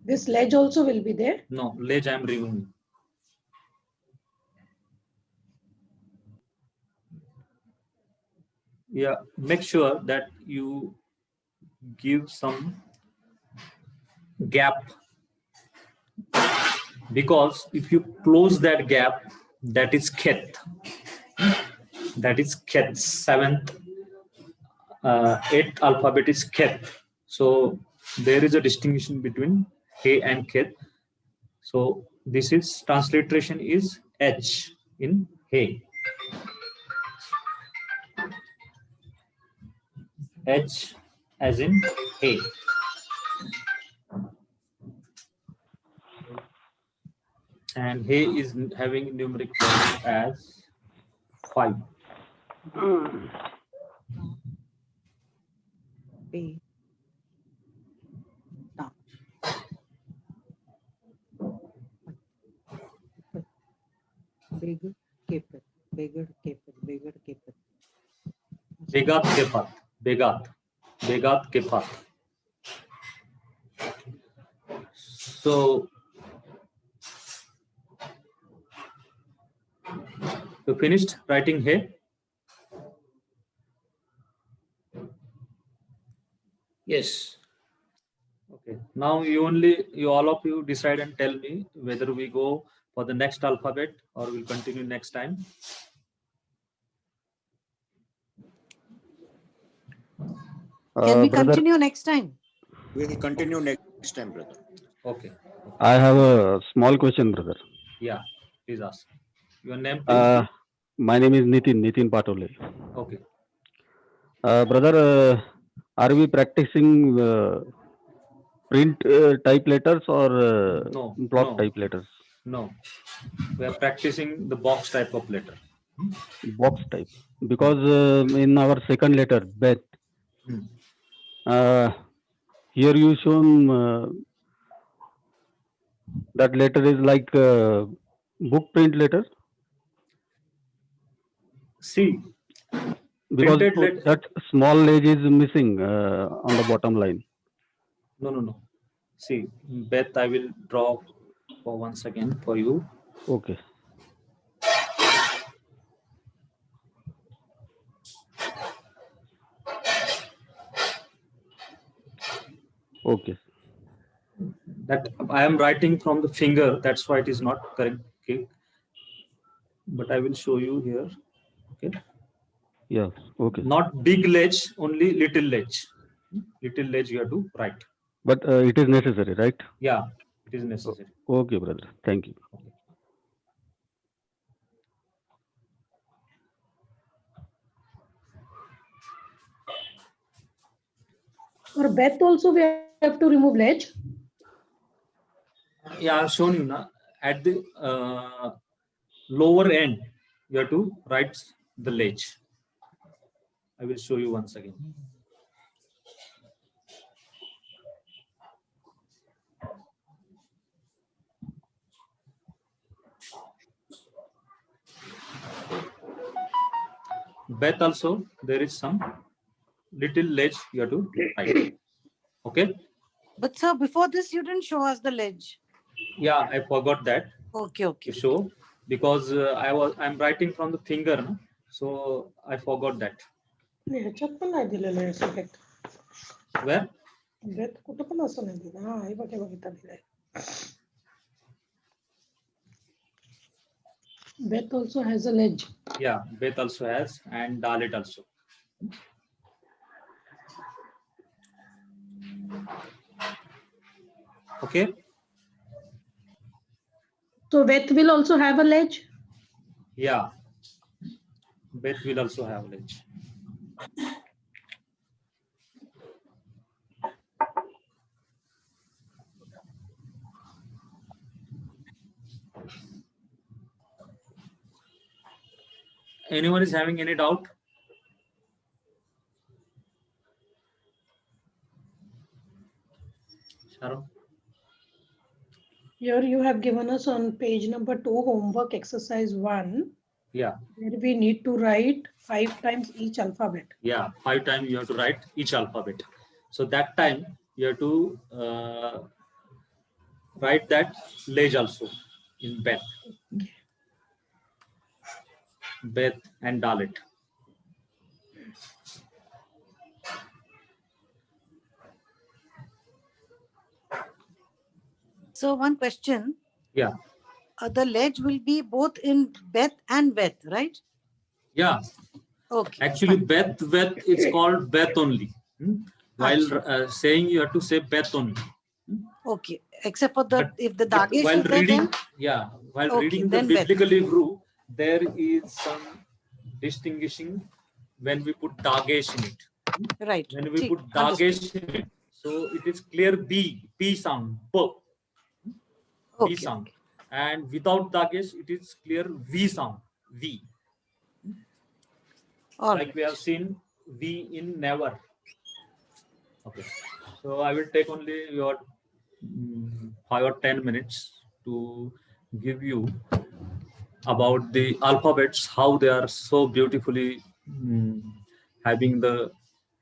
This ledge also will be there. no ledge. I am removing. Yeah, make sure that you give some gap, because if you close that gap, that is khet. That is khet. Seventh, eighth alphabet is khet. So there is a distinction between he and khet. So this is transliteration is H in he. H as in he. And he is having numeric value as 5. B. No. Bigger keeper, bigger keeper, bigger keeper. Begat kefat. Begat. Begat kefat. So you finished writing he? Yes. Okay. Now you all of you decide and tell me whether we go for the next alphabet or we'll continue next time. Can we Brother, continue next time? We'll continue next time, brother. Okay. I have a small question, brother. Yeah. Please ask. Your name, please. My name is Nitin Patole. Okay. Brother, are we practicing print type letters or No, block no. type letters? No. We are practicing the box type of letter. Box type. Because in our second letter, Beth, here you shown that letter is like book print letter. See, because printed that small edge is missing on the bottom line. No. See, Beth, I will draw for once again for you. Okay. Okay. That I am writing from the finger. That's why it is not correct. Okay. But I will show you here. Okay. Yeah. Okay. Not big ledge, only little ledge. Little ledge you have to write. But it is necessary, right? Yeah, it is necessary. Okay, brother. Thank you. Okay. For Beth also we have to remove ledge. Yeah, I've shown you now. At the lower end, you have to write the ledge. I will show you once again. Beth also, there is some little ledge you have to write. Okay. But sir, before this, you didn't show us the ledge. Yeah, I forgot that. Okay. To show, because I'm writing from the finger, no? So I forgot that. ह्याच्यात पण नाही दिलेलं आहे select. Where? Beth कुठं पण असं नाही दिलं. हा हे बघा इथं दिलंय. Beth also has a ledge. Yeah, Beth also has, and Dalit also. Okay. So Beth will also have a ledge. Yeah. Beth will also have ledge. Anyone is having any doubt? Sharon? Here you have given us on page number 2, homework exercise 1, Yeah, where we need to write 5 times each alphabet. yeah. 5 times you have to write each alphabet. So that time you have to write that ledge also in Beth. Beth and Dalit. So one question, Yeah, the ledge will be both in Beth and Beth, right? yeah. Okay. Actually, fine. Beth, it's called Beth only. While Acha. saying, you have to say Beth only. Okay. Except for the, But- if the But Dagesh while is there, reading, then yeah, while Okay, reading the then Beth. biblical Hebrew, there is some distinguishing when we put Dagesh in it. right. When we Theek, put understood. Dagesh in it, so it is clear P sound, P Okay. sound. And without Dagesh, it is clear V sound, V. All Like right. we have seen V in never. Okay. So I will take only your 5 or 10 minutes to give you about the alphabets, how they are so beautifully having the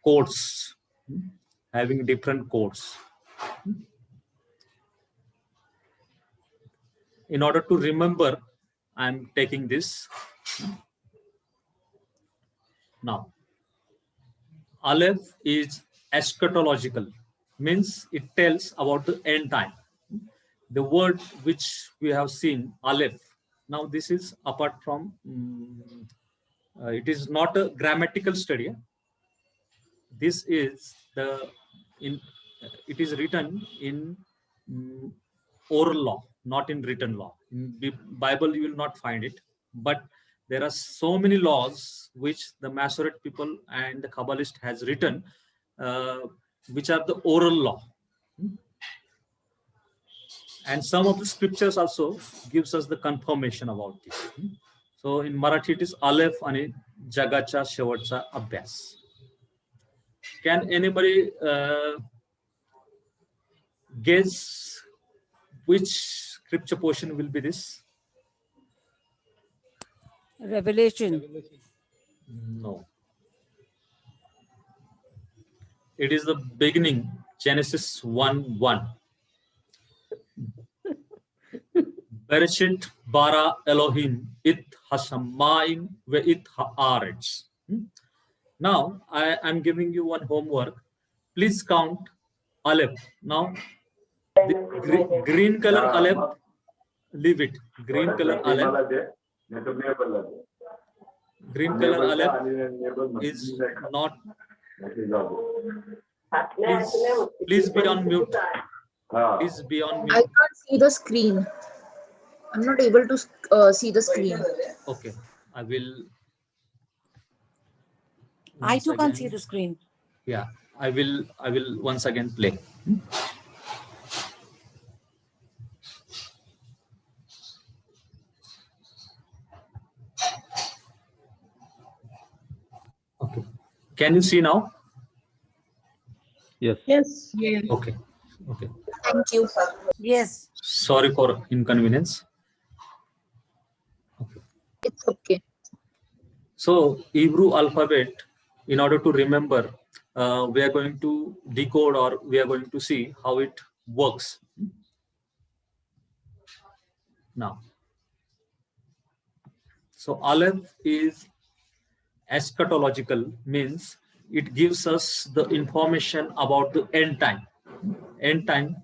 codes, having different codes. In order to remember, I'm taking this. Now, Aleph is eschatological, means it tells about the end time. The word which we have seen, Aleph, now this is apart from, it is not a grammatical study. This is it is written in oral law, not in written law. In the Bible, you will not find it, but there are so many laws which the Masoret people and the Kabbalist has written, which are the oral law. And some of the scriptures also gives us the confirmation about this. So in Marathi, it is Aleph आणि जगाच्या शेवटचा अभ्यास. Can anybody guess which scripture portion will be this? Revelation. No. It is the beginning, Genesis 1:1. Bereshit bara Elohim it hashamayim ve it haaretz. Now I am giving you one homework. Please count Aleph. Now the green color Aleph, leave it. Green color Aleph. Green color Aleph is not. Please be on mute. Please be on I mute. can't see the screen. I'm not able to see the screen. Okay, I will. I once too can't see again- the screen. Yeah, I will once again play. Okay. Can you see now? Yes. Yes. Yes. Okay. Okay. Thank you. Yes. Sorry for inconvenience. It's okay. So Hebrew alphabet, in order to remember, we are going to decode, or we are going to see how it works. Now, so Aleph is eschatological, means it gives us the information about the end time. End time,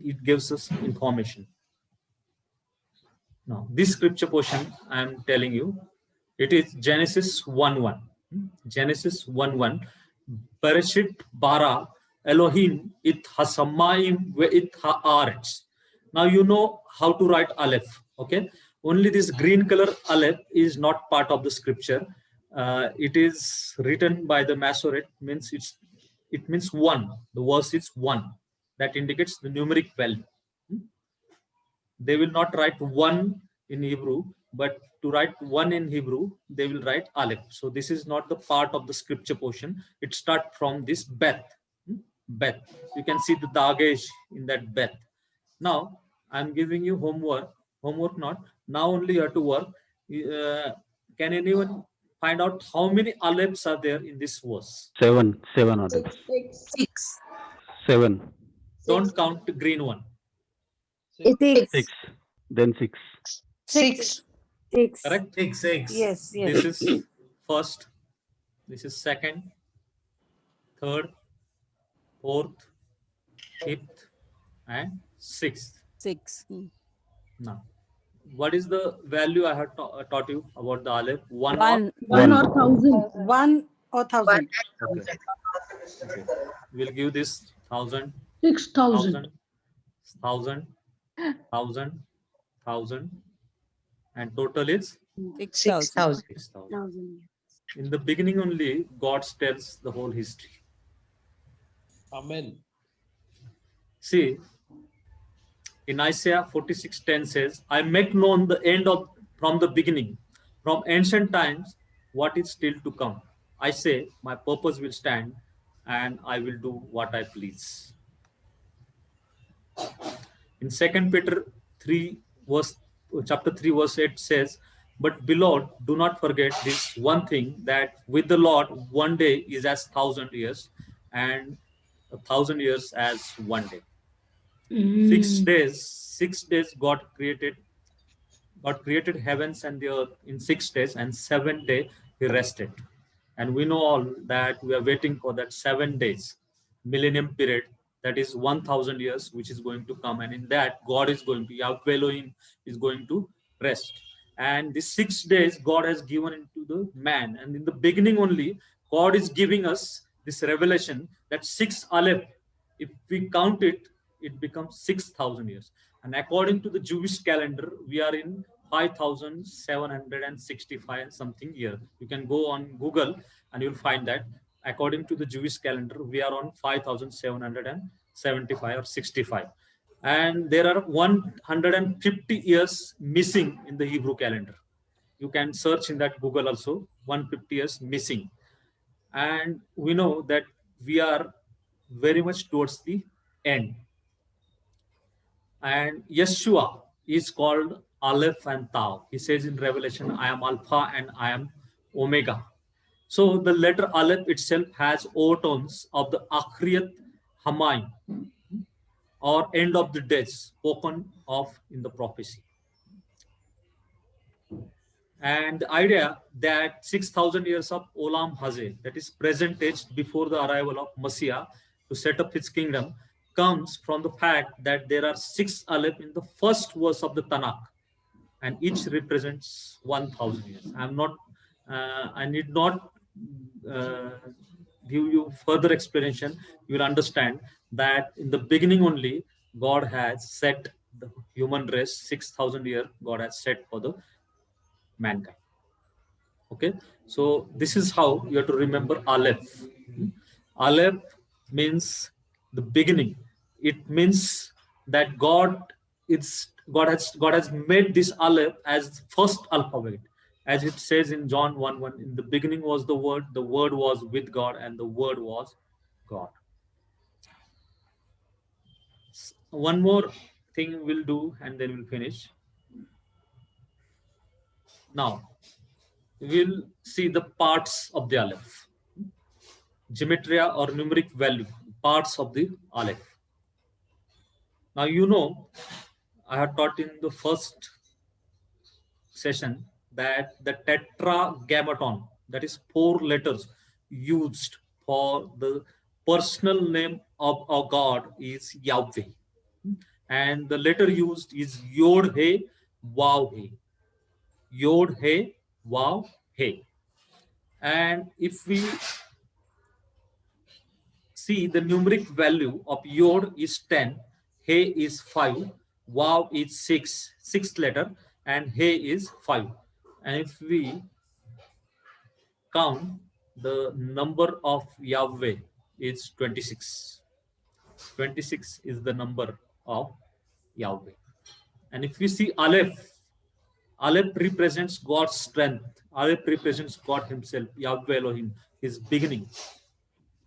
it gives us information. Now, this scripture portion I am telling you, it is Genesis 1:1. Genesis 1:1. Bereshit bara Elohim it hasamayim ve it haaretz. Now you know how to write Aleph. Okay. Only this green color Aleph is not part of the scripture. It is written by the Masoret, means it means 1. The verse is 1. That indicates the numeric value. They will not write 1 in Hebrew, but to write 1 in Hebrew, they will write Aleph. So this is not the part of the scripture portion. It starts from this Beth. Beth. You can see the Dagesh in that Beth. Now, I'm giving you homework. Homework not. Now only you have to work. Can anyone find out how many alephs are there in this verse? 7 others. 6. 7. Don't count the green one. It is 6. Then 6. 6. Correct? Six. Yes, yes. This is first. This is second, third, fourth, fifth, and sixth. 6. Now, what is the value I have taught you about the aleph? One. One. One One. or thousand. 1 or 1,000. Okay. Okay. We'll give this 1,000, 6,000. 1,000, 1,000, 1,000, and total is 6,000. 6,000. In the beginning only, God tells the whole history. Amen. See, in Isaiah 46:10 says, I make known the end of from the beginning, from ancient times, what is still to come. I say, my purpose will stand, and I will do what I please. In 2 Peter 3, chapter 3, verse 8 says, but beloved, do not forget this one thing, that with the Lord, one day is as 1,000 years, and 1,000 years as one day. 6 days God created heavens and the earth in 6 days, and 7th day he rested. And we know all that we are waiting for that 7 days millennium period, that is 1,000 years, which is going to come, and in that God is going to, Yahweh Elohim is going to rest. And these 6 days God has given into the man, and in the beginning only God is giving us this revelation that 6 aleph, if we count it, it becomes 6,000 years. And according to the Jewish calendar, we are in 5,765 and something year. You can go on Google and you'll find that according to the Jewish calendar, we are on 5,775 or 65. And there are 150 years missing in the Hebrew calendar. You can search in that Google also, 150 years missing. And we know that we are very much towards the end. And Yeshua is called Aleph and Tau. He says in Revelation, I am Alpha and I am Omega. So the letter Aleph itself has overtones of the Akhriyat Hamayim, or end of the days, spoken of in the prophecy. And the idea that 6,000 years of Olam Hazeh, that is present age before the arrival of Messiah to set up his kingdom, comes from the fact that there are 6 aleph in the first verse of the Tanakh, and each represents 1,000 years. I need not give you further explanation. You will understand that in the beginning only, God has set the human race, 6,000 years God has set for the mankind. Okay, so this is how you have to remember Aleph. Aleph means the beginning. It means that God has made this Aleph as first alphabet, as it says in John 1:1. In the beginning was the Word was with God, and the Word was God. One more thing we'll do, and then we'll finish. Now, we'll see the parts of the Aleph. Gematria or numeric value, parts of the Aleph. Now, you know, I have taught in the first session that the tetragrammaton, that is 4 letters used for the personal name of our God, is Yahweh. And the letter used is Yod He Vav He. Yod He Vav He. And if we see the numeric value of Yod is 10, He is 5, Vav is 6, 6th letter, and He is 5. And if we count, the number of Yahweh is 26. 26 is the number of Yahweh. And if we see Aleph, Aleph represents God's strength. Aleph represents God himself, Yahweh Elohim, his beginning.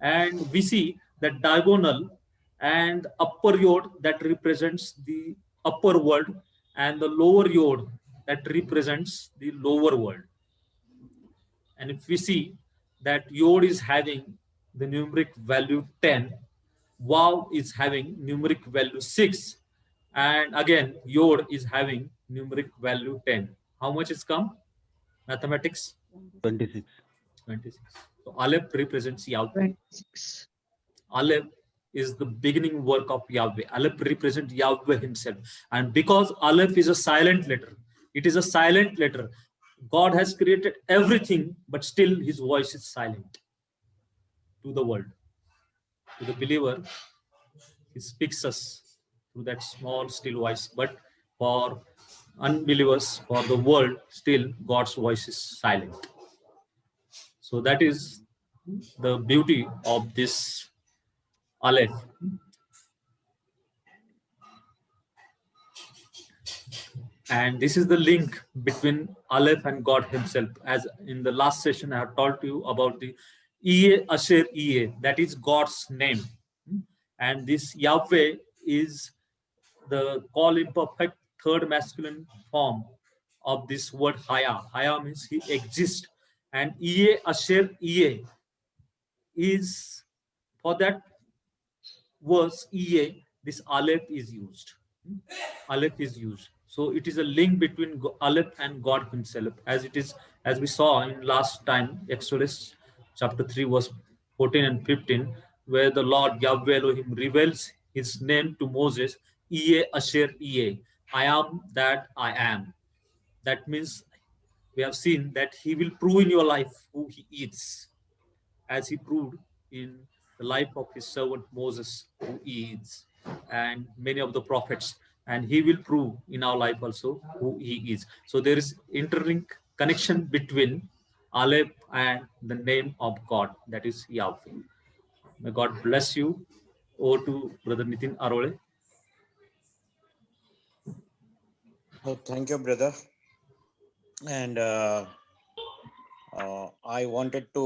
And we see that diagonal and upper yod, that represents the upper world, and the lower yod that represents the lower world. And if we see that yod is having the numeric value 10, Vav is having numeric value 6, and again yod is having numeric value 10. How much is come? Mathematics? 26. 26. So Aleph represents Yahweh. 26. Aleph is the beginning work of Yahweh. Aleph represents Yahweh himself. And because Aleph is a silent letter, it is a silent letter. God has created everything, but still his voice is silent to the world. To the believer, he speaks us through that small, still voice. But for unbelievers, for the world, still God's voice is silent. So that is the beauty of this Aleph. And this is the link between Aleph and God himself. As in the last session, I have told you about the Ea Asher Ea, that is God's name. And this Yahweh is the call imperfect third masculine form of this word Haya. Haya means he exists. And Ea Asher Ea is, for that verse Ea, this Aleph is used. Aleph is used. So it is a link between Aleph and God himself, as it is, as we saw in last time, Exodus chapter 3 verse 14 and 15, where the Lord Yahweh Elohim reveals his name to Moses, Ea Asher Ea, I am that I am. That means we have seen that he will prove in your life who he is, as he proved in the life of his servant Moses, who he is, and many of the prophets. And he will prove in our life also who he is. So there is interlink connection between Aleph and the name of God, that is Yahweh. May God bless you. Over to Brother Nitin Arole. Oh, thank you, brother. And I wanted to